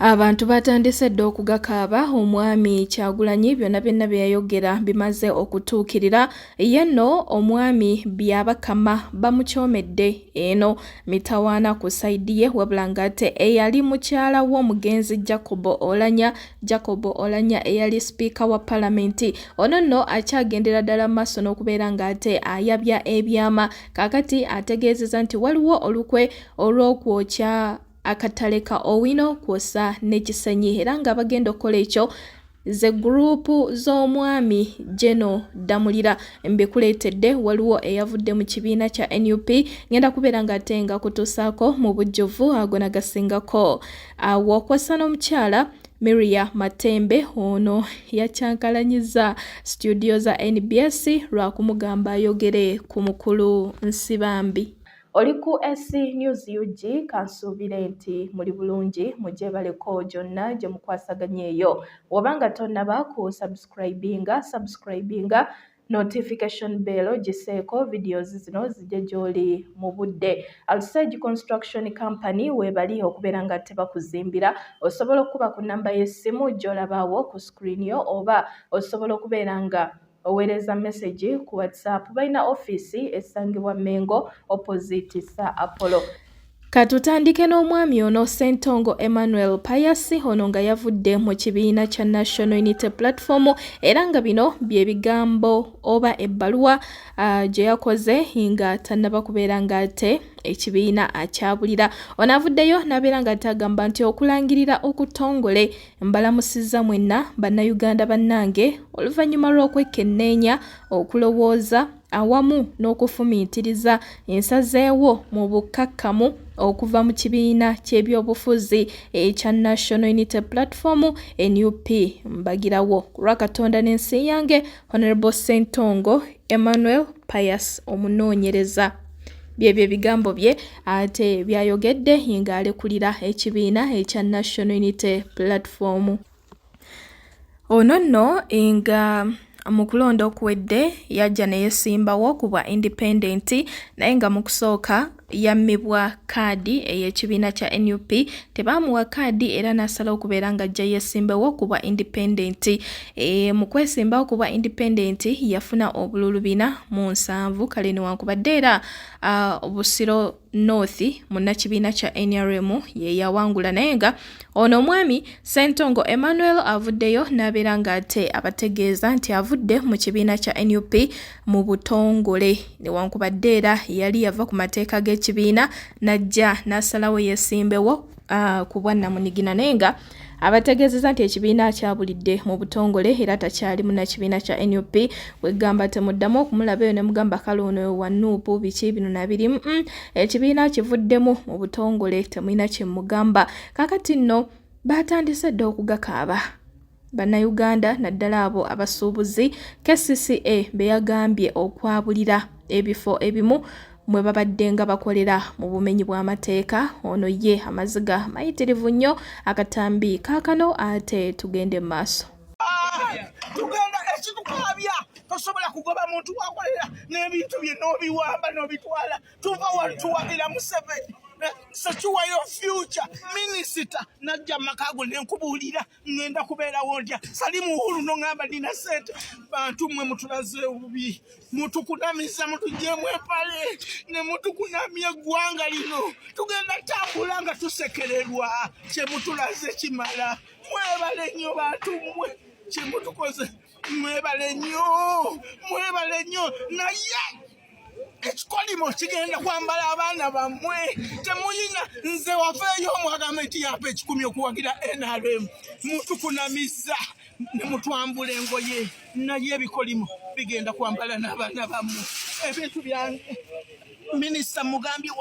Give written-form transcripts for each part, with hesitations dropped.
Abantu batandise dda okugakaaba omwami Kyagulanyi byonna byonna bye yayogera bimaze okutuukirira. Ye nno omwami byabakama bamukyomedde eno mitawaana ku sayidi ye wabula ng'ate eyali mukyala w'omugenzi Jacob Olanya eyali sipiika wa palamenti. Ono nno akyagendera ddala maaso n'okubeera ng'ate ayabya ebyama. Kaakati ategeezezza nti waliwo olukwe olw'okwokya akatale ka Owino kwosa n'ekisenyi era nga bagenda okukola ekyo ze gurupu z'omwami Jeno Damulira mbikuleetedde waliwo eyavudde mu kibiina kya NUP ngenda kubeera ng'ate nga kutuusaako mu bujjuvu ago nagasingako wokwosa n'omukyala Miria Matembe ono yakyankalanyiza studio za NBS lwa kumugamba ayogere ku mukulu Nsibambi. Oliku Essie News UG kansuubire nti muli bulungi mujje baleko gyonna gye mukwasaganya eyo. Wabanga tonnaba ku subscribinga notification bell giseeko videos zino zijje gy'oli mu budde. Alsage Construction Company webali okubeera nga tebakuzimbira. Osobola okuba ku namba y'essimu gy'olabaawo ku screen yo oba osobola okubeera nga owereza message ku WhatsApp. Balina office esangibwa Mengo opposite sa Apollo. Katutandike n'omwami ono Ssentongo Emmanuel Payasi ono nga yavudde mu kibiina kya National Unity Platform era nga bino bye bigambo oba ebbaluwa gye yakoze nga tannaba kubeera ng'ate ekibiina akyabulira. Ono avuddeyo n'abeera ng'ate agamba nti okulangirira okutongole mbalamusizza mwenna bannayuganda bannange oluvannyuma lw'okwekenneenya okulowooza awamu n'okufumiitiriza ensazeewo mu bukkakkamu okuva mu kibiina ky'ebyobufuzi ekya National Unity Platform NUP mbagirawo kulwa Katonda n'ensi yange Honorable Ssentongo Emmanuel Payasi omunoonyereza. Byebyo ebigambo bye ate byayogedde ng'alekulira ekibiina ekya National Unity Platform. Ono nno nga mu kulonda okuwedde yajja ne yeesimbawo ku bwa independent naye nga mu kusooka yammibwa kaadi ey'ekibiina kya NUP tebaamuwa kaadi era n'asala okubeera nga ajja yeesimbawo ku bwa independent. Mu kwesimbawo ku bwa independent yafuna obululu 407 kale newankubadde era Busiro North munnakibiina kya NRM ye yawangula naye nga ono omwami Ssentongo Emmanuel avuddeyo n'abeera ng'ate abategeeza nti avudde mu kibiina kya NUP mu butongole newankubadde era yali yava ku mateeka g'ekibiina najja n'asalawo yeesimbewo ku bwannamunigina naye nga abategeezeza nti ekibiina kyabulidde mu butongole era takyali munnakibiina kya NUP wegamba temuddamu okumulabayo ne mugamba kale ono wa NUP biki bino nabiri ekibiina kivuddemu mu butongole temulina kye mugamba. Kaakati nno batandise dda okugakaaba bannayuganda naddala abo abasuubuzi KCCA be yagambye okwabulira ebifo ebimu mwe babadde nga bakolera mu bumenyi bw'amateeka. Ono ye amaziga mayitirivu nnyo akatambi kaakano ate tugende mu maaso. Tugenda ekitukaabya tosobola kugoba muntu wakolera n'ebintu bye n'obiwamba n'obitwala tuva wali tuwagira Museveni. Secure your future minister najja makago nenkubuulira ngenda kubeerawo ndya Salimu Uhuru n'ongamba nina ssente bantu mmwe mutulaze obubi mutukunamiza mutuggyemu empale ne mutukunamya eggwanga lino tugenda tambula nga tusekererwa kye mutulaze kimala. Mwebale nnyo bantu mmwe kye mutukoze mwebale nnyo naye ekikolimo kigenda kwambala abaana bammwe temuyina nze wafeeyo omwagamenti yapa 10 okuwagira NRM mutukunamiza ne mutwambula engoye naye ebikolimo bigenda kwambala n'abaana bammwe. Ebintu byange minisita mugambye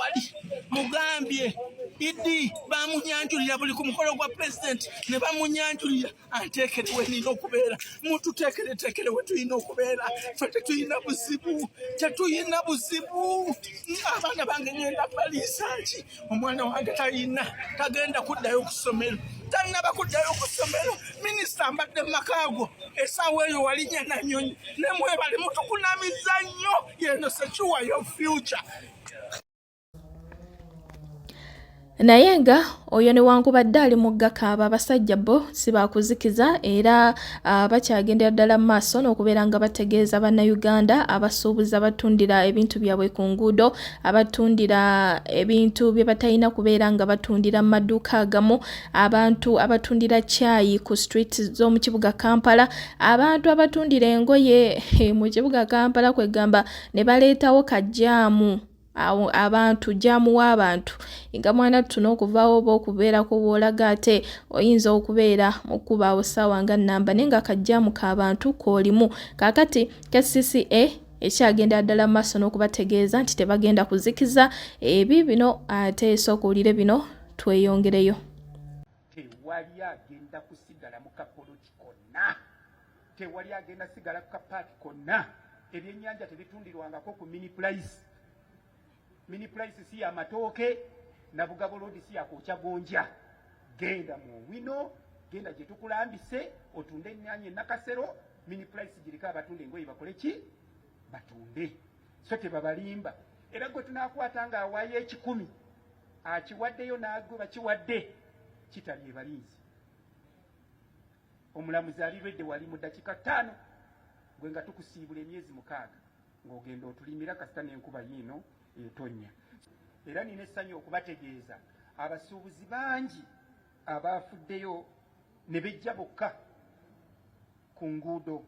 Idi bamunyanjulira buli ku mukolo gwa president ne bamunyanjulira anteekerewe nina okubeera mututeekereteekere we tulina okubeera fe tetulina buzibu abaana bange ngenda baliisa ki omwana wange tagenda kuddayo ku ssomero tannaba kuddayo ku ssomero. Minisita mbadde makaago essaawa eyo walinya nanyonyi ne mwebale mutukunamiza nnyo yeno secure your future. naye nga oyo newankubadde ali mu ggakaaba abasajja bo sibakuzikiza era bakyagendera ddala mu maaso n'okubeera nga bategeeza bannayuganda abasuubuzi abatundira ebintu byabwe ku nguudo, abatundira ebintu bye batalina kubeera nga batundira mu maduuka agamu, abantu abatundira caayi ku street z'omu kibuga Kampala, abantu abatundira engoye mu kibuga Kampala kwegamba ne baleetawo kajjaamu abantu jaamu w'abantu nga mwana tuno okuvaawo oba okubeera ku bwolaga ate oyinza okubeera mu kubaawo ssaawa nga nnamba naye nga kajjaamu k'abantu k'olimu. Kaakati KCCA ekyagenda ddala mu maaso n'okubategeeza nti tebagenda kuzikiza bino ate esookuwulire bino tweyongereyo. Tewali agenda kusigala mu kapoloti konna, tewali agenda sigala ku kapaaki konna. Ebyennyanja tebitundirwangako ku mini price. Mini price si ya matooke na Bugabo Road si ya kocha gonja. Genda mu wino, genda gye tukulambise otunde ennyaanya Nakasero, mini price girika abatunde engoye bakole ki? Batunde. So tebabalimba. Era gwe tunaakwata nga awaayo 10 akiwaddeyo n'agwe bakiwadde kitali ebalinzi. Omulamuzi alirwedde wali mu dakika 5 gwe nga tukusiibula emyezi 6 ng'ogenda otulimira kasita n'enkuba yiino etonya. Era nina essanyu okubategeeza abasuubuzi bangi abaafuddeyo ne bejja bokka ku nguudo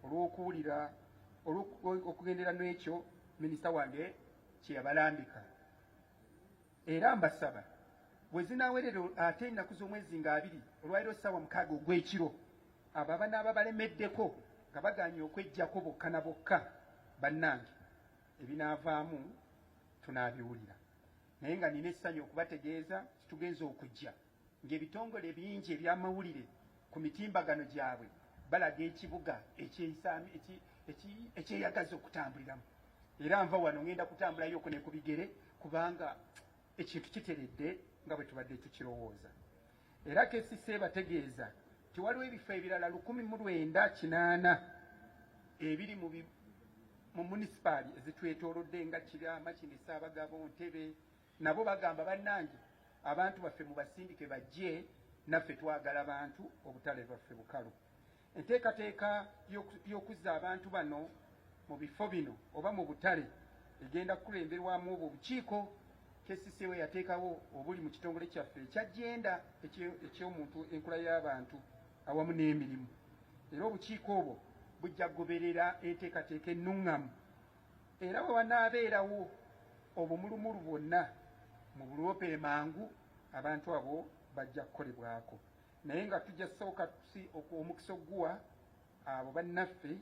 olw'okuwulira okugendera n'ekyo minisita wange kye yabalambika. Era mbasaba bwe zinaawerera ate ennaku z'omwezi nga 2 olwaliro ssaawa 6 ogw'ekiro abo abanaaba balemeddeko nga baganye okwejjako bokka na bokka bannange ebinaavaamu tunaabiwulira. Naye nga nina essanyu okubategeeza tugenza okujja ng'ebitongole bingi eby'amawulire ku mitimbagano gyabwe balaga ekibuga ekyeyagaza okutambuliramu. Era nva wano ngenda kutambulayo ne ku bigere kubanga ekintu kiteredde nga bwe tubadde tukirowooza. Era KCCA bategeeza nti waliwo ebifo ebirala 1980 ebiri mu munisipaali ezitwetoolodde nga Kirama, Kinisabagabo, Ntebe. Nabo bagamba bannange abantu baffe mu basindike bajje naffe twagala abantu obutale bwaffe bukalu. Enteekateeka y'okuzza abantu bano mu bifo bino oba mu butale egenda kukulemberwamu obwo obukiiko KCCA we yateekawo obuli mu kitongole kyaffe ekyagenda eky'omuntu enkula y'abantu awamu n'emirimu. Era obukiiko obwo bujja kugoberera enteekateeka ennuŋŋamu. Era bwe wanaabeerawo obumulumulu bwonna mu buloope mangu abantu abo bajja kukolebwako. Naye nga tujja sooka omukisa oguwa abo bannaffe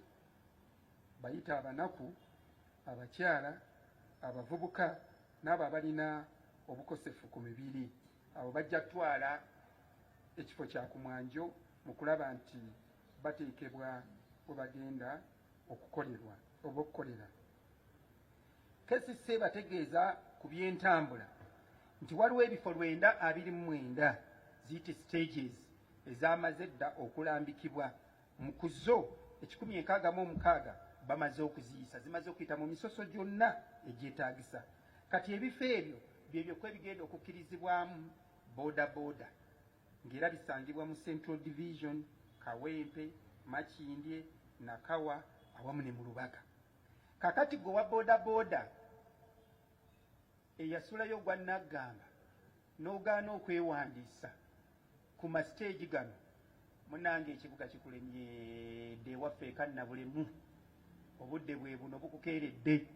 bayita abanaku, abakyala, abavubuka n'abo abalina obukosefu ku mibiri. Abo bajja kutwala ekifo kya kumwanjo mu kulaba nti bateekebwa we bagenda okukolerwa oba okukolera. KCCA bategeeza ku by'entambula nti waliwo ebifo 929 ziyite stages ezamaze dda okulambikibwa mu kuzo 166 bamaze okuziyisa, zimaze okuyita mu misoso gyonna egyetaagisa. Kati ebifo ebyo byebyo kwebigenda okukkirizibwamu boda ng'era bisangibwa mu Central Division, Kawempe, Makindye, Nakawa awamu ne mu Lubaga. Kakati gwe wa boda eyasulayo gwa Naggamba n'ogaana okwewandiisa ku masiteegi gano, munange ekibuga kikulemyedde ewaffe ekannabulemu, obudde bwe buno bukukeeredde.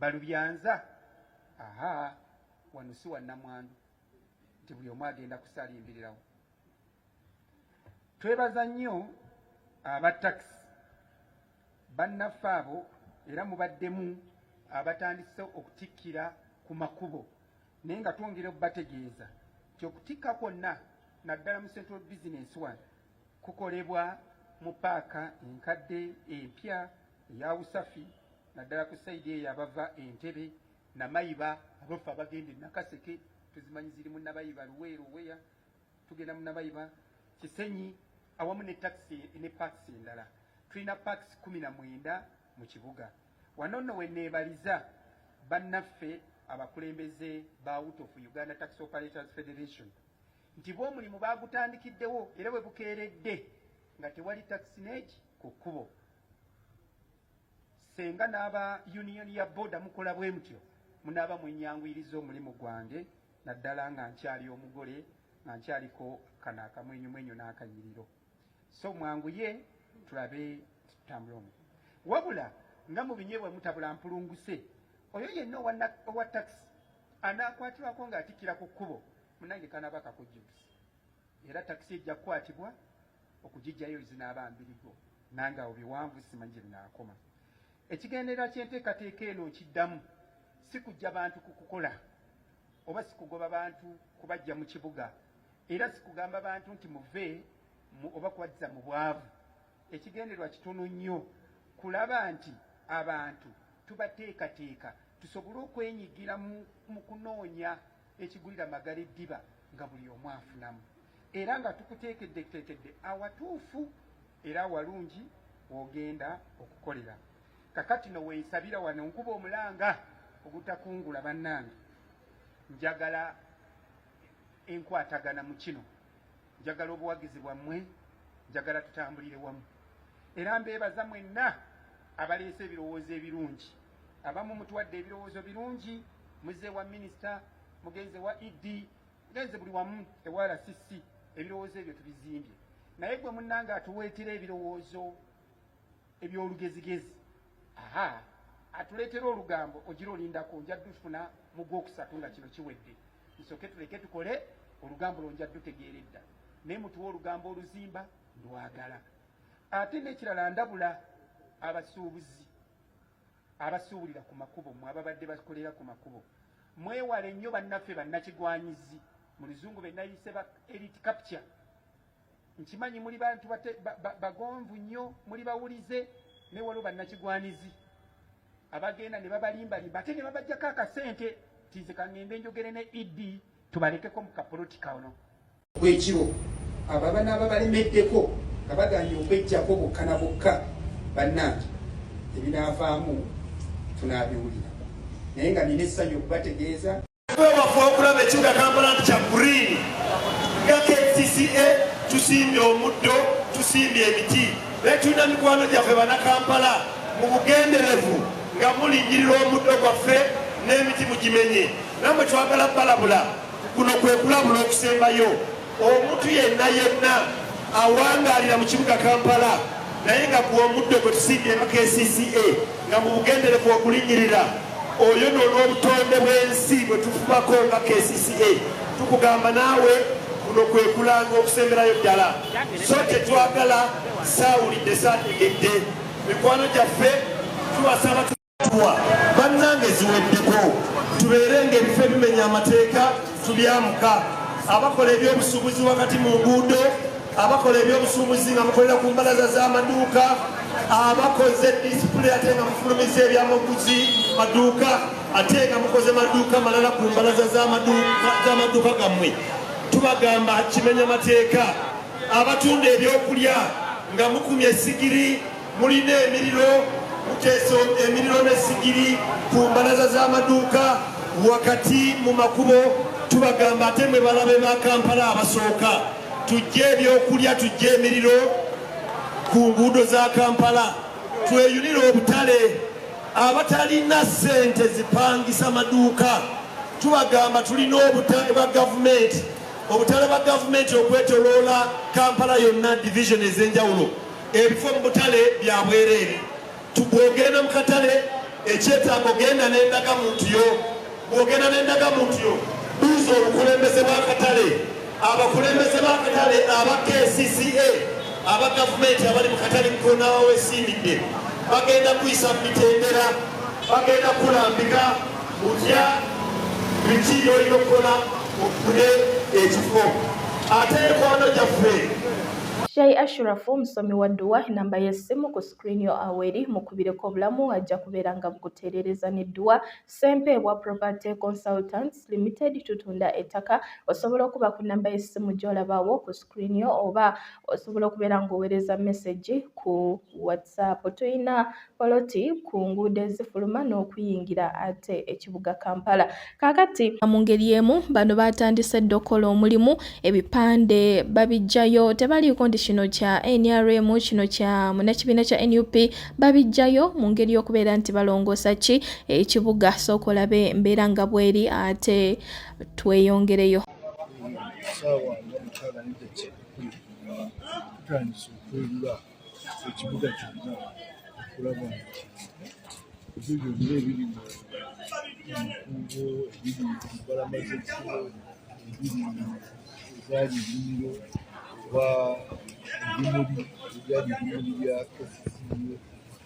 Balubyanza wano si wa Nnamwandu nti buli omu agenda kusalimbirirawo. Twebaza nnyo aba takisi bannaffe abo, era mubaddemu abatandise okutikkira ku makubo. Naye nga twongera okubategeeza nti okutikka kwonna naddala mu Central Business One kukolebwa mu paaka enkadde empya eya Usafi, naddala ku sayidi eyo abava Entebe, Namayiba, abaffe abagenda e Nakaseke tuzimanyi ziri mu Nabayiba, Luweero, Weya, tugenda mu Nabayiba, Kisenyi awamu ne taxi ne parks endala. Tulina parks 19 mu kibuga. Wano nno we neebaliza bannaffe abakulembeze ba out of Uganda Tax Operators Federation nti bo mulimu bagutandikiddewo era bwe bukeeredde nga tewali tax nage ku kkubo. Senga n'aba union ya boda mukola bwe mutyo munaaba mwenyanguyiriza omulimu gwange naddala nga nkyali omugole nga nkyaliko kana akamwenyumwenyu n'akanyiriro. So mwanguye tulabe tutambula omwo. Wabula nga mu binyeebwa mutabula mpulunguse oyo yenna owa taxi anaakwatibwako ng'atikkira ku kkubo munange kanaaba kakujjukiza. Era taxi ejja kukwatibwa okugijjayo zinaaba mbirigo nange awo biwanvu simanyi gye binaakoma. Ekigendererwa ky'enteekateeka eno nkiddamu si kujja bantu kukukola oba si kugoba bantu kubajja mu kibuga era si kugamba bantu nti muve oba kubajja mu bwavu. Ekigendererwa kitono nnyo kulaba nti abantu tubateekateeka tusobole okwenyigira mu kunoonya ekigulira magala eddiba nga buli omu afunamu era nga tukuteekeddeteekedde awatuufu era walungi w'ogenda okukolera. Kakati no weesabira wano nkuba omulanga ogutakungula bannange. Njagala enkwatagana mu kino, njagala obuwagizi bwammwe, njagala tutambulire wamu era mbeebaza mwenna abaleese ebirowoozo ebirungi. Abamu mutuwadde ebirowoozo birungi, muze wa minisita, mugenze wa ED, mugenze buli wamu ewa RCC, ebirowoozo ebyo tubizimbye. Naye gwe munnanga atuweetera ebirowoozo eby'olugezigezi, atuleetera olugambo ogira olindako nja dufuna mu gwokusatu nga kino kiwedde. Nsooke tuleke tukole olugambo lwo nja dutegeera edda. Naye mutuwa olugambo oluzimba ndwagala. Ate n'ekirala ndabula abasuubuzi abasuubulira ku makubo, mwe ababadde bakolera ku makubo. Mwewale nnyo bannaffe bannakigwanyizi, mu luzungu be nayise ba elite capture. Nkimanyi muli bantu bagonvu nnyo, muli bawulize, naye waliwo bannakigwanizi abagenda ne babalimbalimba ate ne babajjako akasente tize kangende njogere ne ED tubalekeko mu kapolotika ono kwekiro ababa n'ababalemeddeko nga baganye okwejjako bokka na bokka bannange ebinaavaamu tunaabiwulira naye nga nina essanyu okubategeeza wewafe okulaba ekibuga Kampala nti kya green nga KCCA tusimbye omuddo tusimbye emiti naye tulina mikwano gyaffe bannakampala mu bugenderevu nga mulinnyirira omuddo gwaffe n'emiti mugimenye nammwe twagala balabula kuno kwe kulabula okusembayo omuntu yenna awangaalira mu kibuga Kampala naye nga kuwa omuddo gwe tusimbye nga KCCA nga mu bugenderevu okulinnyirira oyo n'olw'obutonde bw'ensi bwe tufubako nga KCCA tukugamba naawe kuno kwe kulanga okusemberayo ddala so tetwagala saawulidde saategedde mikwano gyaffe tubasaba tuwa bannange ziweddeko tubeere ng'ebifo ebimenya amateeka tubyamuka abakola ebyobusuubuzi wakati mu nguudo abakola ebyobusuubuzi nga mukolera ku mbalaza z'amaduuka abakoze disipule ate nga mufulumiza ebyamaguzi maduuka ate nga mukoze maduuka malala ku mbalaza z'amaduuka gammwe tubagamba kimenya mateeka abatunda ebyokulya nga mukumya esigiri mulina emiriro muteesa emiriro n'esigiri ku mbalaza z'amaduuka wakati mu makubo tubagamba ate mwe balabe ba Kampala abasooka tujje ebyokulya tujje emiriro ku nguudo za Kampala tweyunire obutale abatalina ssente zipangisa maduuka tubagamba tulina obutale bwa gavumenti obutale bwa gavumenti okwetoloola Kampala yonna division ez'enjawulo ebifo mu butale bya bwereere tubwogenda mu katale ekyetaago genda n'endaga muntu yo bwogenda n'endaga muntu yo buuza obukulembeze bw'akatale abakulembeze b'akatale aba KCCA aba gavumenti abali mu katale mukoona wawesimbidde bagenda kuyisa mu mitendera bagenda kulambika utya biki byolina okukola okufune ekifo ate ekwano gyaffe Shay Ashurafu musomi wa dduwa namba y'essimu ku screen yo aweri mukubireko obulamu ajja kubeera nga bukutereereza n'edduwa Ssempeebwa Property Consultants Limited tutunda ettaka osobola okuba ku namba y'essimu gy'olabawo ku screen yo oba osobola okubeera ng'oweereza message ku WhatsApp. Tuyina poloti ku nguudo ezifuluma n'okuyingira ate ekibuga Kampala. Kaakati mu ngeri emu bano baatandise dda okukola omulimu ebipande babijjayo tebaliiko ndi kino kya NRM kino kya munnakibiina kya NUP babijjayo mu ngeri y'okubeera nti balongoosa ki ekibuga sooka olabe mbeera nga bweri ate tweyongereyo. Sawa ngamukyala nite tutandise okwelula ekibuga kyonna okulaba nti ebyo byonna ebiri mu nkubo ebiri mu mbalama z'ekkubo ebiri ezaali ennimiro oba ebimuli ebyali ebimuli bya kesiziyo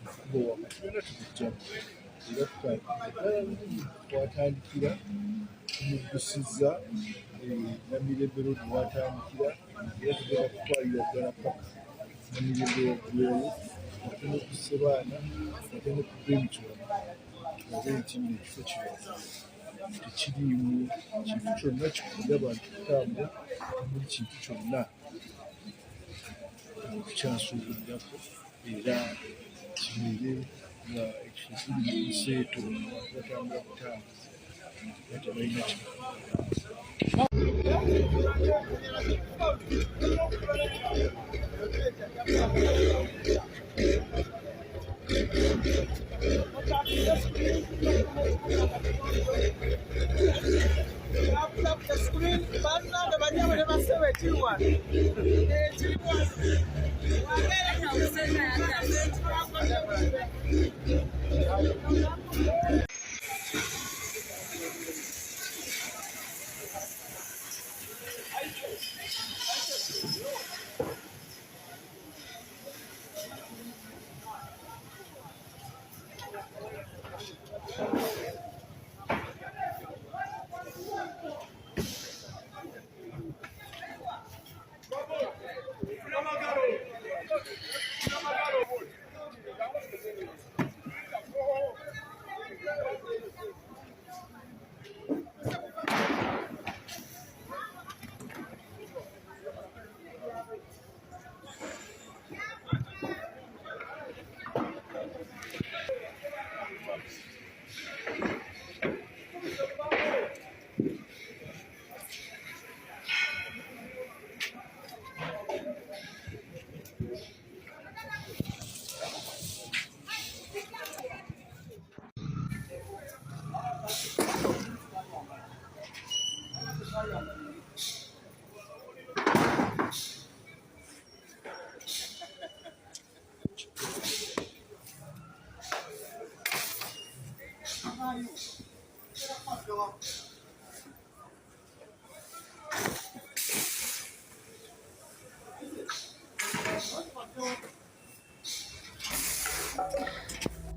ekkubo wakati byonna tubijjamu era twatandikira tumugusizza Namirembe Road watandikira era tugenda kutwalira ddala paka Namirembe waggweeyo ate ne ku Ssebaana ate ne ku Benitula olabe nti ekifo kino tekiriimu kintu kyonna kikulira abantu kutambula temuli kintu kyonna okukyasuubulirako era kibeere nga ekifo kiri mu buseeto abantu batambula butambuzi era tebalina kino.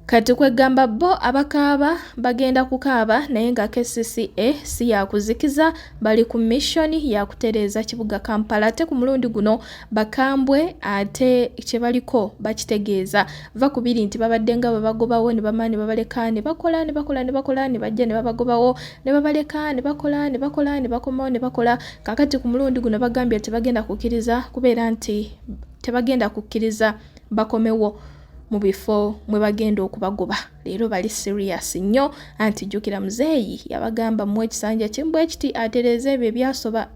Kati kwegamba bo abakaaba bagenda kukaaba naye nga KCCA si yakuzikiza bali ku mission ya kutereeza kibuga Kampala ate ku mulundi guno bakambwe ate kyebaliko bakitegeeza va kubiri nti babadde nga babagobawo ne bamaani babaleka ne bakola ne bajja ne babagobawo ne babaleka ne bakola ne bakomawo ne bakola kakati ku mulundi guno bagambye tebagenda kukkiriza kubeera nti tebagenda kukkiriza bakomewo mu bifo mwe bagenda okubagoba. Leero bali serious nnyo anti jjukira muzeeyi yabagamba mu ekisanja kimbwe ekiti atereeze ebyo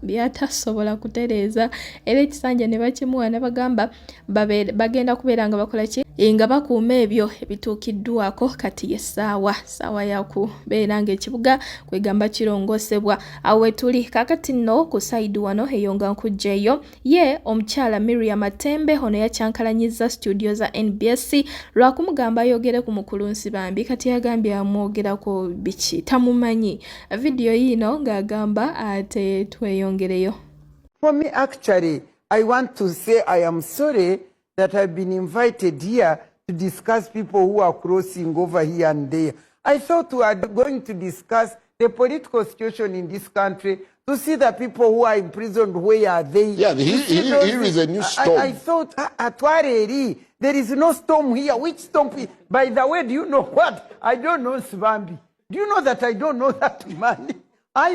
byatasobola kutereeza era ekisanja ne bakimuwa ne bagamba bagenda kubeera nga bakola ki nga bakuuma ebyo ebituukiddwako kati y'essaawa ya kubeera ng'ekibuga kwegamba kirongoosebwa awe tuli kakati nno ku side wano eyonga nkujjayo ye omukyala Miriam Matembe ono yakyankalanyizza studio za NBS lwakumugamba ayogere ku mukulunsi bambi kati yagambye amwogerako biki tamumanyi video yino ng'agamba ate tweyongereyo. For me actually I want to say I am sorry that I've been invited here to discuss people who are crossing over here and there. I thought we are going to discuss the political situation in this country, to see the people who are imprisoned, where are they? Yeah, here is a new storm. I thought, there is no storm here. Which storm? By the way, do you know what? I don't know Nsibambi. Do you know that I don't know that man?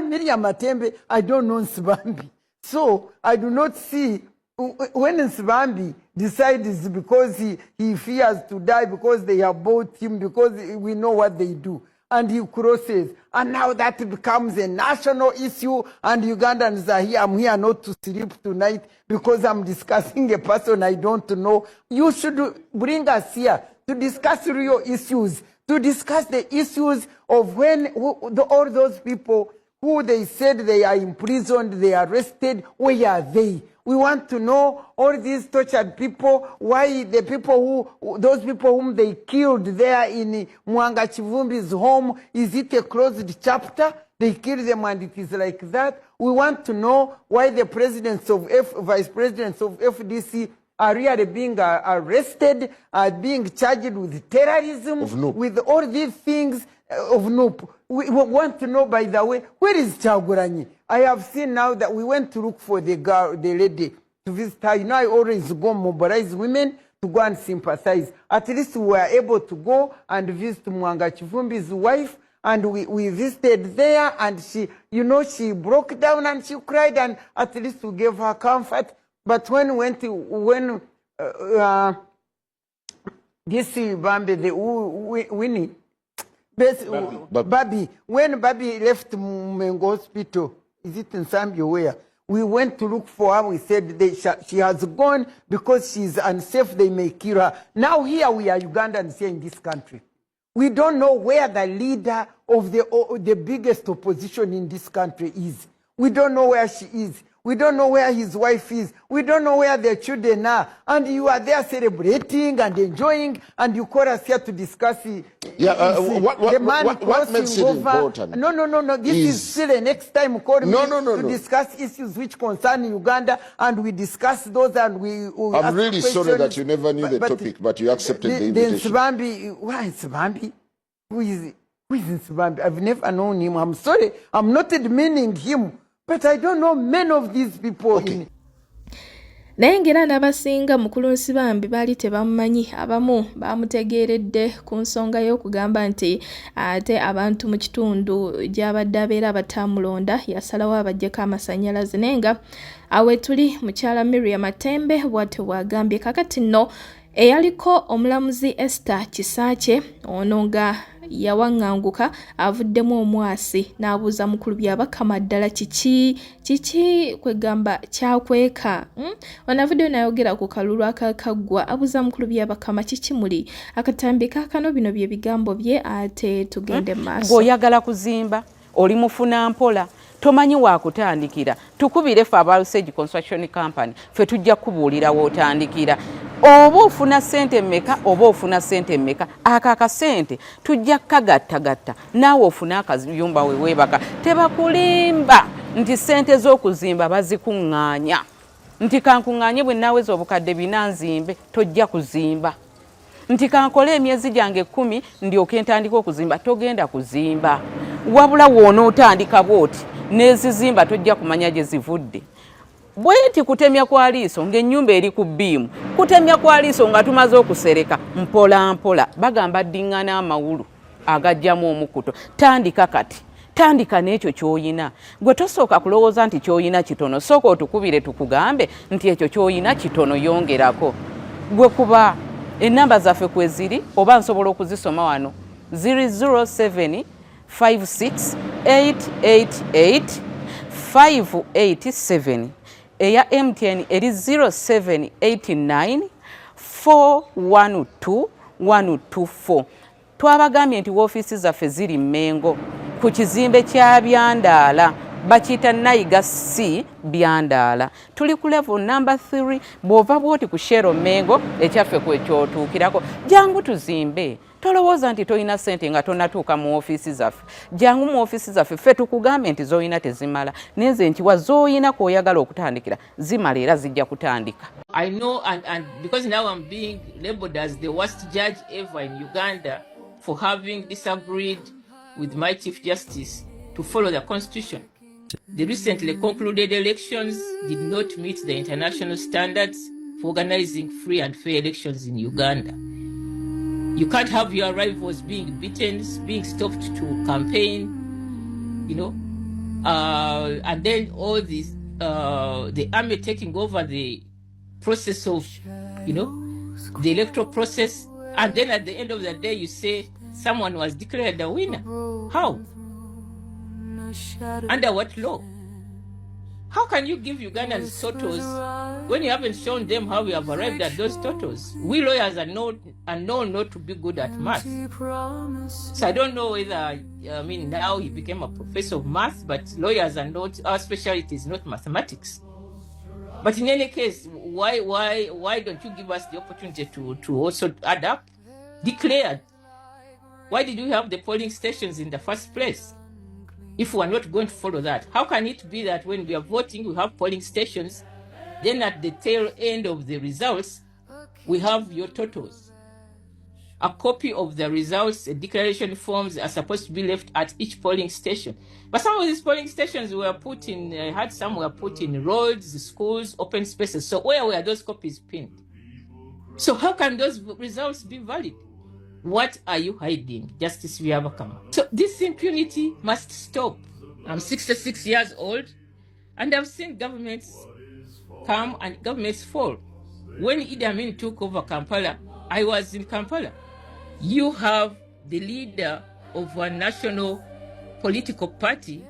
Miriam Matembe, I don't know Nsibambi. So I do not see when Nsibambi decides because he fears to die, because they have bought him, because we know what they do. And he crosses. And now that becomes a national issue, and Ugandans are here. I'm here not to sleep tonight because I'm discussing a person I don't know. You should bring us here to discuss real issues, to discuss the issues of all those people who they said they are imprisoned, they are arrested, where are they? We want to know all these tortured people, why the people those people whom they killed there in Milaanga Chivumbi's home, is it a closed chapter? They killed them and it is like that. We want to know why the vice presidents of FDC are really being arrested, are being charged with terrorism, with all these things of NUP. We want to know, by the way, where is Kyagulanyi? I have seen now that we went to look for the lady to visit her. You know, I always go mobilize women to go and sympathize. At least we were able to go and visit Milaanga Chivumbi's wife, and we visited there, and she broke down and she cried, and at least we gave her comfort. But when this Bambi, Winnie, Bobi, when Bobi left Mengo Hospital, is it in Zambia where? We went to look for her. We said she has gone because she's unsafe. They may kill her. Now here we are Ugandans here in this country. We don't know where the leader of the biggest opposition in this country is. We don't know where she is. We don't know where his wife is. We don't know where their children are. And you are there celebrating and enjoying, and you call us here to discuss it. What makes it important? No. This is still the next time you call me to discuss issues which concern Uganda, and we discuss those, and we I'm really sorry that you never knew the topic, but you accepted the invitation. Why Nsibambi? Who is Nsibambi? I've never known him. I'm sorry. I'm not demeaning him. But I don't know many of these people. Okay. Naye ngera n'abasinga mukulu Nsibambi baali tebamumanyi, abamu bamutegeeredde ku nsonga y'okugamba nti ate abantu mu kitundu gy'abadde abeera batamulonda yasalawo abaggyeko amasannyalaze. Naye nga awe tuli mukyala Miriam Matembe bw'atyo bw'agambye. Kakati nno eyaliko omulamuzi Esther Kisakye ono nga yawaŋŋanguka avuddemu omwasi n'abuuza mukulu byabakama ddala kiki kwegamba kyakweka. Ono avuddeyo n'ayogera ku kalulu akakaggwa abuuza mukulu byabakama kiki muli akatambika kano. Bino bye bigambo bye, ate tugende maaso. Ng'oyagala kuzimba oli mufuna mpola tomanyi wakutandikira. Tukubire ffe aba Sage Construction Company ffe tujja kubuulira wootandikira. Oba ofuna sente mmeka oba ofuna sente mmeka, akakasente tujja kagattagatta naawe ofuna akayumba weebaka. Tebakulimba nti sente z'okuzimba bazikuŋŋaanya, nti kankuŋŋaanye bwe naaweza obukadde 4 nzimbe, tojja kuzimba. Nti kankole emyezi gyange 10 ndyoke ntandika okuzimba, togenda kuzimba. Wabula woonootandika bw'oti n'ezizimba tojja kumanya gye zivudde. Bweti kutemya kwa liiso ng'ennyumba eri ku bbiimu, kutemya kwa liiso nga tumaze okusereka mpola mpola. Bagamba ddiŋŋana amawulu agajjamu omukuto. Tandika kati, tandika n'ekyo ky'oyina. Gwe tosooka kulowooza nti ky'oyina kitono, sooka otukubire tukugambe nti ekyo ky'oyina kitono, yongerako. Gwe kuba ennamba zaffe kwe ziri, oba nsobola okuzisoma wano 007 56 888 587. Eya MTN eri 0789 412 124. Twabagambye nti woofiisi zaffe ziri Mmengo ku kizimbe kya Byandaala, bakiyita Nayiga C Byandaala. Tuli ku level number 3. Bw'ova bw'oti ku Shero Mmengo ekyaffe kwekyotuukirako, jangu tuzimbe. Tolowooza nti toyina sente nga tonatuuka mu ofiisi zaffe. Jangu mu ofiisi zaffe ffe tukugambe nti z'oyina tezimala, nenze nti waz'oyina kw'oyagala okutandikira zimala era zijja kutandika. I know, and because now I'm being labeled as the worst judge ever in Uganda for having disagreed with my Chief Justice to follow the Constitution. The recently concluded elections did not meet the international standards for organizing free and fair elections in Uganda. You can't have your rivals being beaten, being stopped to campaign, and then all these, the army taking over the process of, the electoral process, and then at the end of the day you say someone was declared a winner. How? Under what law? How can you give Ugandans totals when you haven't shown them how you have arrived at those totals? We lawyers are known not to be good at math. So I don't know whether, now he became a professor of math, but lawyers are not, our specialty is not mathematics. But in any case, why don't you give us the opportunity to also add up? Declare. Why did we have the polling stations in the first place? If we are not going to follow that, how can it be that when we are voting, we have polling stations, then at the tail end of the results, we have your totals? A copy of the results, declaration forms are supposed to be left at each polling station. But some of these polling stations were put in, some were put in roads, schools, open spaces. So where were those copies pinned? So how can those results be valid? What are you hiding, Justice Vyabakama? So this impunity must stop. I'm 66 years old, and I've seen governments come and governments fall. When Idi Amin took over Kampala, I was in Kampala. You have the leader of a national political party,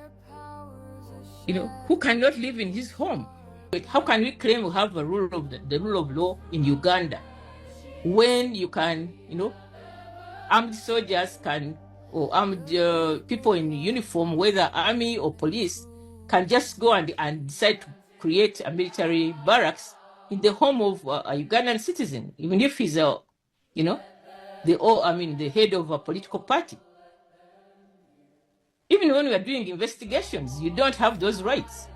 who cannot live in his home. But how can we claim we have the rule of law in Uganda when you can, armed soldiers can, or armed people in uniform, whether army or police, can just go and decide to create a military barracks in the home of a Ugandan citizen, even if he's the head of a political party. Even when we are doing investigations, you don't have those rights.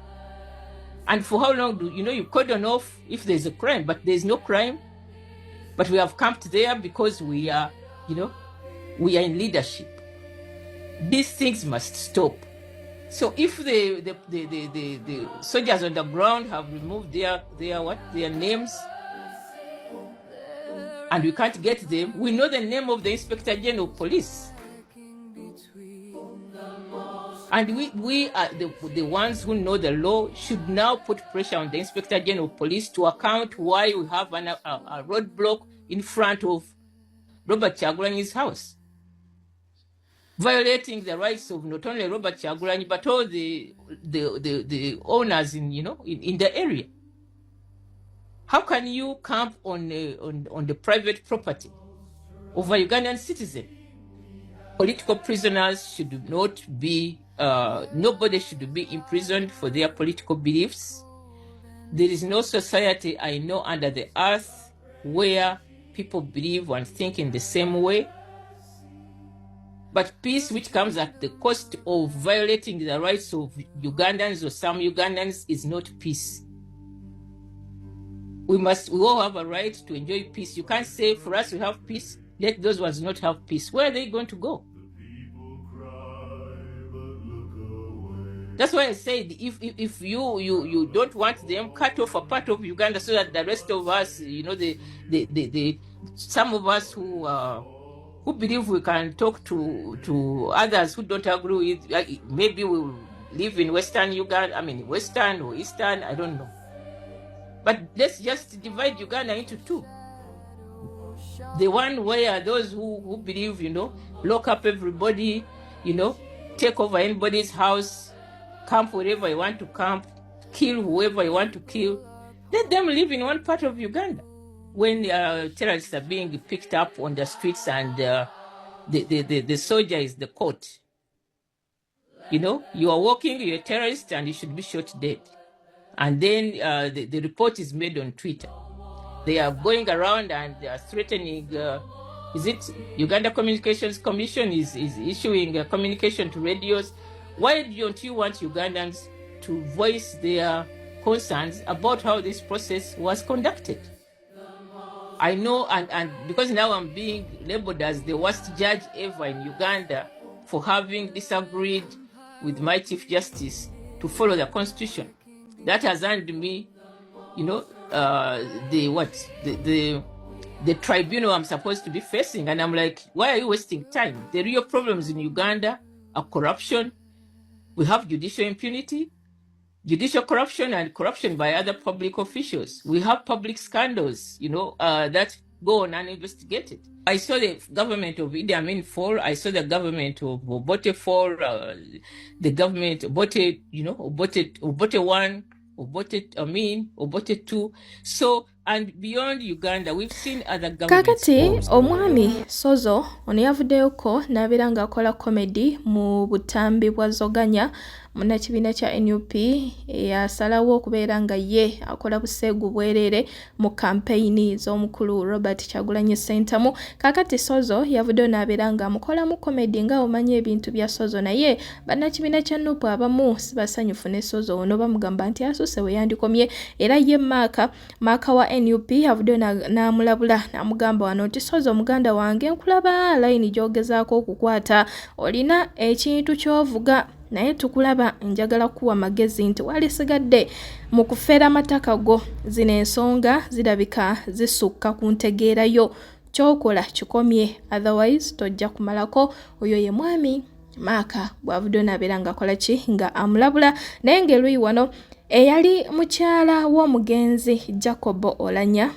And for how long do you cordon off if there's a crime, but there's no crime, but we have camped there because we are, we are in leadership. These things must stop. So if the soldiers on the ground have removed their names, and we can't get them, we know the name of the Inspector General of Police. And we are the ones who know the law should now put pressure on the Inspector General of Police to account why we have a roadblock in front of Robert Kyagulanyi's house, violating the rights of not only Robert Kyagulanyi but all the owners in the area. How can you camp on the private property of a Ugandan citizen? Political prisoners should not be. Nobody should be imprisoned for their political beliefs. There is no society I know under the earth where people believe and think in the same way. But peace which comes at the cost of violating the rights of Ugandans or some Ugandans is not peace. We all have a right to enjoy peace. You can't say for us we have peace, let those ones not have peace. Where are they going to go? That's why I said if you don't want them, cut off a part of Uganda so that the rest of us, some of us who believe we can talk to others who don't agree with, maybe we will live in Western Uganda, Western or Eastern, I don't know. But let's just divide Uganda into two. The one where those who believe, lock up everybody, take over anybody's house, camp wherever you want to camp, kill whoever you want to kill. Let them live in one part of Uganda. When terrorists are being picked up on the streets and the soldier is the court. You are walking, you're a terrorist, and you should be shot dead. And then the report is made on Twitter. They are going around and they are threatening, Uganda Communications Commission is issuing a communication to radios. Why don't you want Ugandans to voice their concerns about how this process was conducted? I know, and because now I'm being labeled as the worst judge ever in Uganda for having disagreed with my Chief Justice to follow the constitution. That has earned me, you know, the tribunal I'm supposed to be facing. And I'm like, why are you wasting time? The real problems in Uganda are corruption. We have judicial impunity, judicial corruption, and corruption by other public officials. We have public scandals, you know, that go on uninvestigated. I saw the government of Idi Amin fall. I saw the government of Obote fall. The government Obote, you know, Obote 1, Obote Amin, Obote 2. So, and beyond Uganda, we've seen other governments. Kakati omwami Sozo ono yavuddeyoko n'abeera ng'akola comedy mu butambi bwa Zoganya munnakibiina kya NUP yasalawo okubeera nga ye akola buseegu bwerere mu kampeyini z'omukulu Robert Kyagulanyi Ssentamu. Kakati Sozo yavuddeyo n'abeera nga amukolamu comedy nga omanyi ebintu bya Sozo, naye bannakibiina kya NUP abamu sibasanyufu ne Sozo ono, bamugamba nti asuuse we yandikomye. Era ye Maaka wa NUP avuddeyo n'amulabula n'amugamba wano nti Sozo muganda wange, nkulaba layini gy'ogezaako okukwata, olina ekintu ky'ovuga naye tukulaba, njagala kuwa magezi nti walisigadde mu kufeera amataka go, zino ensonga zirabika zisukka ku ntegeerayo, kyokola kikomye, otherwise tojja kumalako. Oyo ye mwami Maaka bw'avuddeyo n'abeera ng'akola ki nga amulabula. Naye ng'eruyi wano eyali mukyala w'omugenzi Jacob Olanya,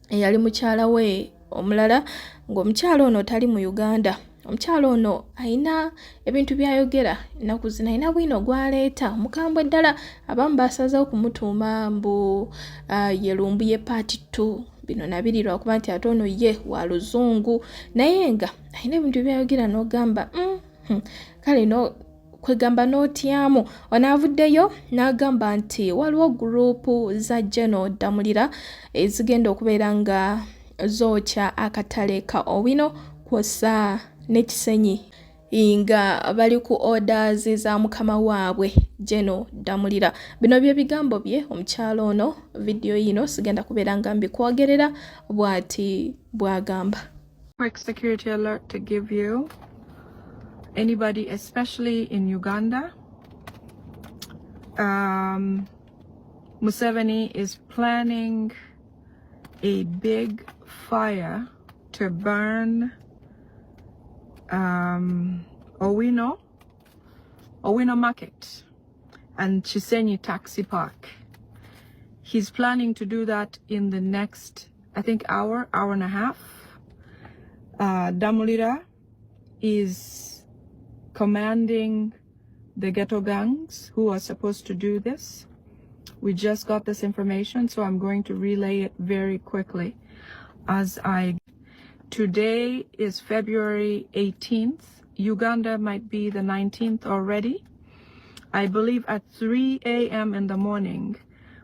eyali mukyala we omulala, ng'omukyala ono tali mu Uganda. Omukyala ono ayina ebintu byayogera ennaku zino, ayina bwino gwaleeta mukambwe ddala. Abamu basazeewo kumutuuma mbu yerumbu ye paati 2. Bino nabiri lwakuba nti ate ono ye wa luzungu, naye nga ayina ebintu byayogera n'ogamba kale no kwegamba n'otyamu. Onaavuddeyo n'agamba nti waliwo gurupu za Geno Damulira ezigenda okubeera nga zookya akatale ka Owino kwosa n'ekisenyi nga bali ku orders za mukama waabwe Geno Damulira. Bino bye bigambo bye omukyalo ono. Video yino sigenda kubeera nga mbikwogerera, bw'ati bw'agamba. Quick security alert to give you. Anybody, especially in Uganda, Museveni is planning a big fire to burn Owino Market and Chisenyi Taxi Park. He's planning to do that in the next, I think, hour and a half. Damulira is commanding the ghetto gangs who are supposed to do this. We just got this information, so I'm going to relay it very quickly. Today is February 18th. Uganda might be the 19th already. I believe at 3 a.m. in the morning,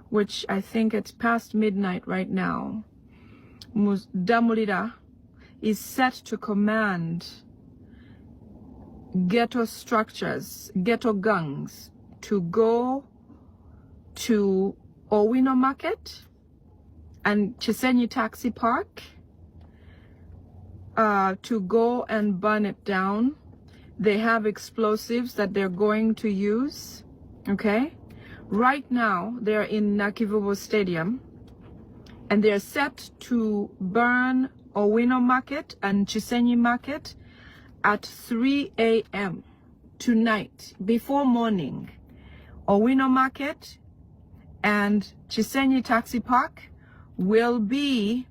which I think it's past midnight right now, Damulira is set to command ghetto structures, ghetto gangs, to go to Owino Market and Chisenyi Taxi Park to go and burn it down. They have explosives that they're going to use, okay? Right now, they're in Nakivubo Stadium, and they're set to burn Owino Market and Chisenyi Market at 3 a.m. tonight, before morning. Owino Market and Chisenyi Taxi Park will be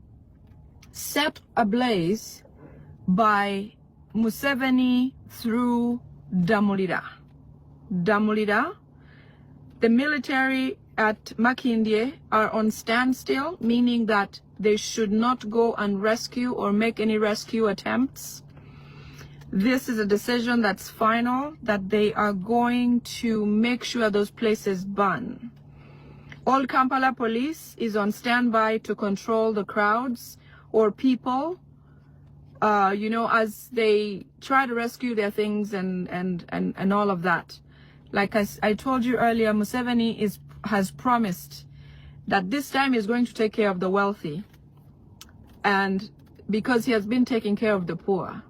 set ablaze by Museveni through Damulira. The military at Makindye are on standstill, meaning that they should not go and rescue or make any rescue attempts. This is a decision that's final, that they are going to make sure those places burn. All Kampala police is on standby to control the crowds or people, you know, as they try to rescue their things and all of that. Like I told you earlier, Museveni has promised that this time he's going to take care of the wealthy, and because he has been taking care of the poor.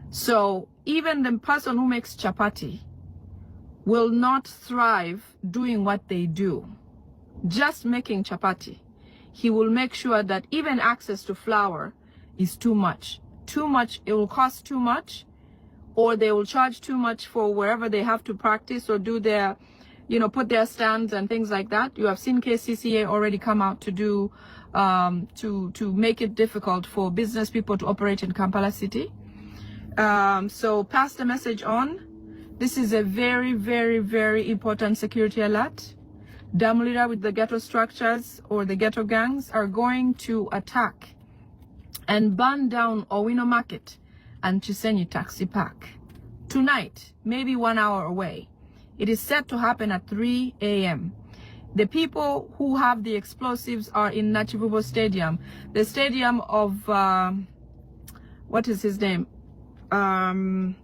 So even the person who makes chapati will not thrive doing what they do, just making chapati. He will make sure that even access to flour is too much. Too much, it will cost too much, or they will charge too much for wherever they have to practice or do their, you know, put their stands and things like that. You have seen KCCA already come out to do, to make it difficult for business people to operate in Kampala City. So pass the message on. This is a very, very, very important security alert. Damulira with the ghetto structures or the ghetto gangs are going to attack and burn down Owino Market and Chisenyi Taxi Park tonight, maybe 1 hour away. It is set to happen at 3 a.m. The people who have the explosives are in Nachivubo Stadium, the stadium of, what is his name? The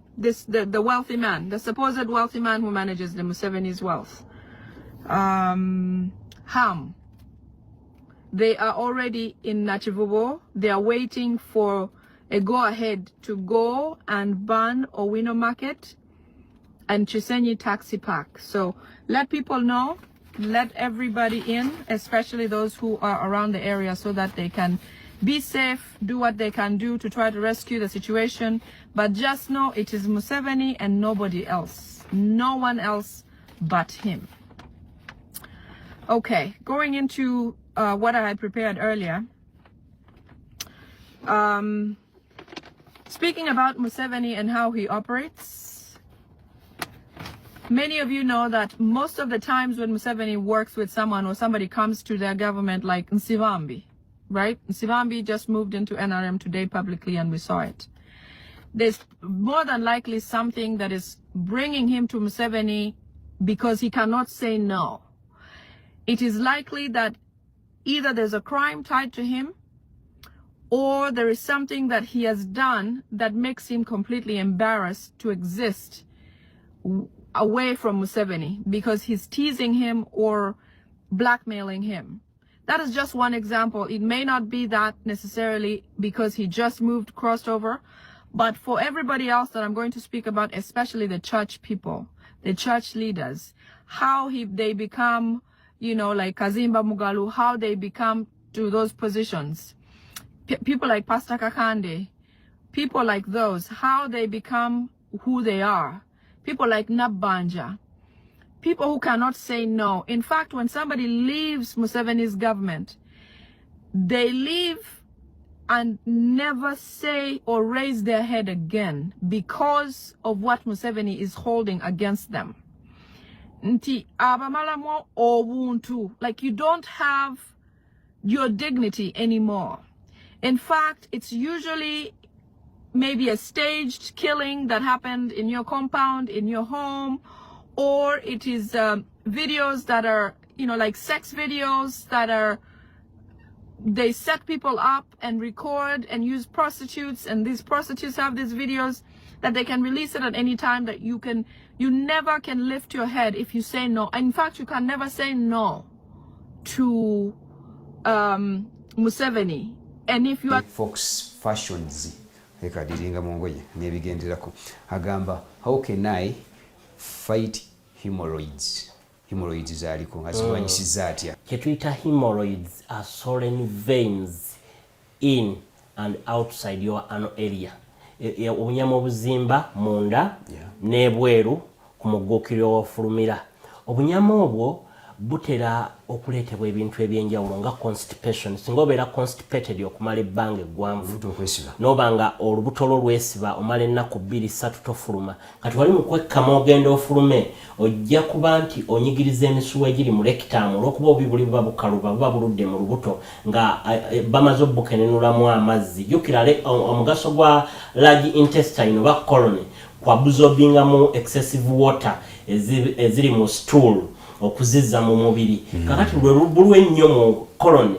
wealthy man, the supposed wealthy man who manages the Museveni's wealth. Ham. They are already in Nachivubo. They are waiting for a go-ahead to go and burn Owino Market and Chisenyi Taxi Park. So let people know, let everybody in, especially those who are around the area, so that they can be safe, do what they can do to try to rescue the situation. But just know it is Museveni and nobody else. No one else but him. Okay, going into what I had prepared earlier. Speaking about Museveni and how he operates, many of you know that most of the times when Museveni works with someone or somebody comes to their government, like Nsivambi, right? Nsivambi just moved into NRM today publicly and we saw it. There's more than likely something that is bringing him to Museveni because he cannot say no. It is likely that either there's a crime tied to him or there is something that he has done that makes him completely embarrassed to exist away from Museveni because he's teasing him or blackmailing him. That is just one example. It may not be that necessarily because he just moved, crossed over, but for everybody else that I'm going to speak about, especially the church people, the church leaders, how they become, you know, like Kazimba Mugalu, how they become to those positions. People like Pastor Kakande, people like those, how they become who they are. People like Nabanja, people who cannot say no. In fact, when somebody leaves Museveni's government, they leave and never say or raise their head again because of what Museveni is holding against them. Nti abamalamo obuntu, like you don't have your dignity anymore. In fact, it's usually maybe a staged killing that happened in your compound, in your home, or it is videos that are, you know, like sex videos that are, they set people up and record and use prostitutes, and these prostitutes have these videos that they can release it at any time, that you never can lift your head if you say no. In fact, you can never say no to Museveni. And if you are Fox Fashions ekadiringa mongoye nebigenderako agamba, how can I fight hemorrhoids? Hemorrhoids zaliko azibanyisiza atya. Ketwita hemorrhoids are swollen veins in and outside your anal area. Obunyama obuzimba munda nebweru ku mugukiro ofulumira. Obunyama obwo butera okuleetebwa ebintu ebyenjawulo nga constipation. Singa obeera constipated okumala ebbanga eggwanvu n'obanga olubuto lwo lwesiba omala ennaku 2-3 tofuluma, kati wali mu kwekkamu ogenda ofulume, ojja kuba nti onyigiriza emisuwa egiri mu rectum olw'okuba obubuli buba bukaluba, buba buludde mu lubuto nga bamaze obbukenenulamu amazzi. Jjukira omugaso gwa large intestine oba colon kwa absorbingamu excessive water eziri mu stool okuzizza mu mubiri. Kakati lwebulwa ennyo mu colon,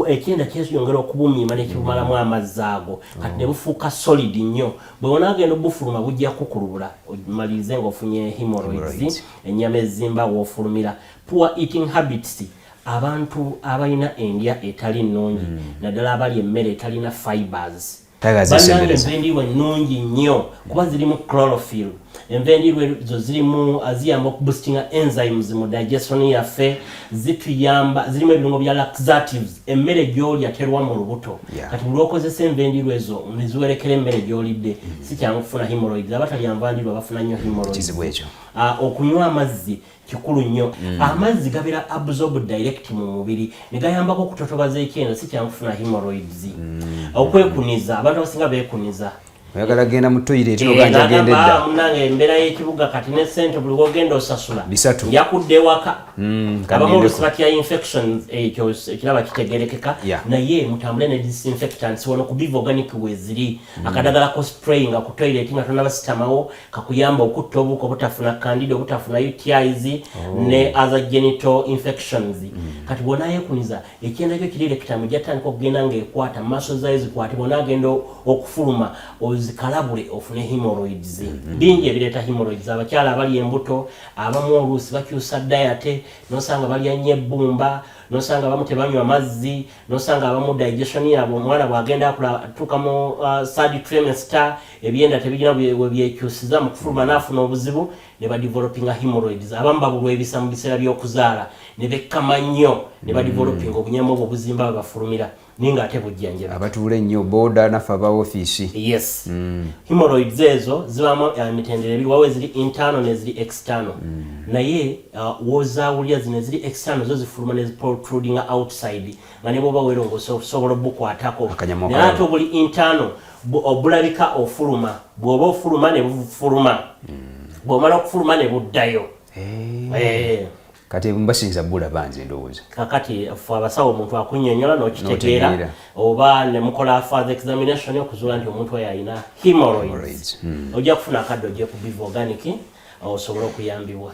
ekyenda kyeyongera okubumiima nekibumalamu amazzi ago, kati ne bufuuka solid nnyo. Bwe wonaagenda obufuluma bujja kukulubula omalirize ng'ofunye hemorrhoids, ennyama ezimba w'ofulumira. Poor eating habits, abantu abalina endya etali nnungi, naddala abali emmere etalina fibers, Banange envendiirwa nnungi nnyo kuba zirimu chlorophyll. Envendiirwa ezo zirimu ziyamba okuboostinga enzymes mu digestion yaffe, zituyamba zirimu ebirungo bya laxatives. Emmere gy'olya terwa mu lubuto. Kati buli okozesa envendiirwa ezo ne ziwerekera emmere gy'olidde si kyangu kufuna hemorrhoids. Abatalya nvandiirwa bafuna nnyo hemorrhoids. Okunywa amazzi kikulu nnyo. Amazzi gabeera absorbed direct mu mubiri ne gayambako okutotobaza ekyenda si kyangu kufuna hemorrhoids. Okwekuniza abantu abasinga beekuniza. Oyagala genda mu toilet n'oganja genda edda. Munange embeera y'ekibuga kati ne ssente buli wogenda osasula. Yakudde waka. Abamu oluusi batya infections ekyo ekiraba kitegerekeka. Naye mutambule ne disinfectants wano ku Biva Organic weziri. Akadagala ko spray nga ku toilet nga tonabasitamawo kakuyamba okutta obuko obutafuna candida obutafuna UTIs ne other genital infections. Kati bw'ona yeekuniza ekyenda kyo kiri rekitamu gyatandika okugenda ng'ekwata muscle zayo zikwate bw'ona agenda okufuluma zikalabule ofune hemorrhoids. Bingi ebireeta hemorrhoids. Abakyala abali embuto abamu oluusi bakyusa diet nosanga balya nnyo ebbumba nosanga abamu tebanywa mazzi nosanga abamu digestion yabwe omwana bw'agenda atuuka mu third trimester ebyenda tebirina bwe byekyusiza mu kufuluma n'afuna obuzibu ne badevelopinga hemorrhoids. Abamu babulwa ebisa mu biseera by'okuzaala ne bekkama nnyo ne badevelopinga obunyama obwo obuzimba bwe bafulumira ninga ate bujjanjaba. Abatuula ennyo boda naffe aba ofiisi. Yes. Hemorrhoids ezo zibamu emitendera ebiri wawe ziri internal ne ziri external. Naye wozaawulya zino ziri external zo zifuluma ne protruding outside nga ne bw'oba weerongosa osobola obbukwatako. Naye ate obuli internal obulabika ofuluma bw'oba ofuluma ne bufuluma bw'omala okufuluma ne buddayo. Kati mbasinza bulaba nze ndowooza. Kakati ffe abasawo omuntu akunnyonnyola n'okitegeera oba ne mukola further examination okuzuula nti omuntu oyo alina hemorrhoids. Ojja kufuna akadde ojje ku Biva Organic osobole okuyambibwa.